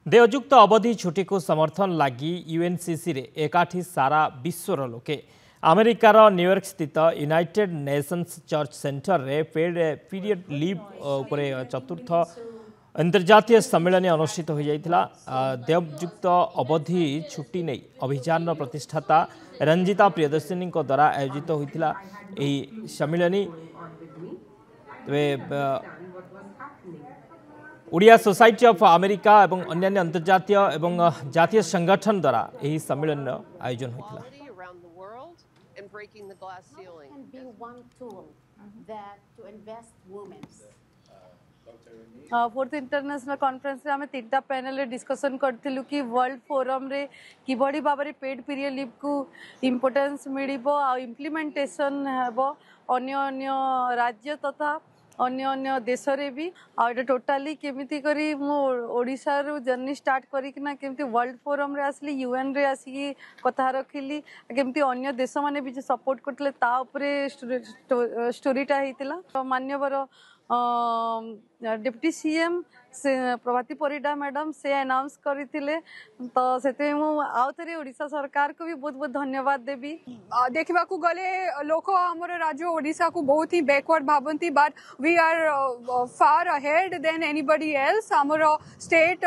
देययुक्त अवधि छुट्टी को समर्थन लगी यूएनसीसी रे एकाठी सारा विश्वर लोके अमेरिकार न्यूयॉर्क स्थित यूनाइटेड नेशंस चर्च सेंटर रे पेड पीरियड लीव उपरे चतुर्थ अंतर्जातीय सम्मेलन अनुष्ठित हो जाइथिला। देययुक्त अवधि छुट्टी नहीं अभियान प्रतिष्ठाता रंजिता प्रियदर्शिनी द्वारा आयोजित होइथिला एही सम्मेलन ओडिया सोसाइटी ऑफ अमेरिका एवं अन्य अंतर्जातीय एवं जातीय संगठन द्वारा यही सम्मेलन आयोजन होता है। फोर्थ इंटरनेशनल कॉन्फ्रेंस आम तीनटा पैनल डिस्कसन करूँ कि वर्ल्ड फोरम रे किभली भाव में पेड पीरियड लीव को इम्पोर्टेंस मिल इम्प्लीमेंटेशन हेबो अन्य अन्य राज्य तथा अन्य अन्य देश रे भी आउ टोटाली केमिति करी मो ओडिशा रो जर्नी स्टार्ट करिकना केमिति वर्ल्ड फोरम रे आसली यूएन रे आसी कथा रखिली केमिति अन्य देश माने भी सपोर्ट करतले ता ऊपर स्टोरीटा हेतिला। मान्यवर डिप्टी सीएम से प्रभाती परिडा मैडम से अनाउंस करथिले तो सेते मु आउ थरे ओडिशा सरकार को भी बहुत बहुत धन्यवाद देबी। देखा गले लोक आमर राज्य ओडिशा को बहुत ही बैकवर्ड भावती but we are far ahead than anybody else. आमर स्टेट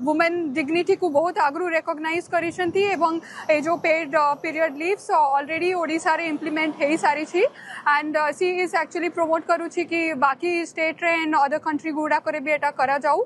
वुमेन डिग्निटी को बहुत आगु रिकॉग्नाइज करिसेंती एवं ए जो paid period leaves already Odisha रे इम्प्लीमेंट हो सारी and she is actually promote करूची कि बाकी स्टेट रे एंड अदर कंट्री गुडा करे भी एटा करा जाऊ।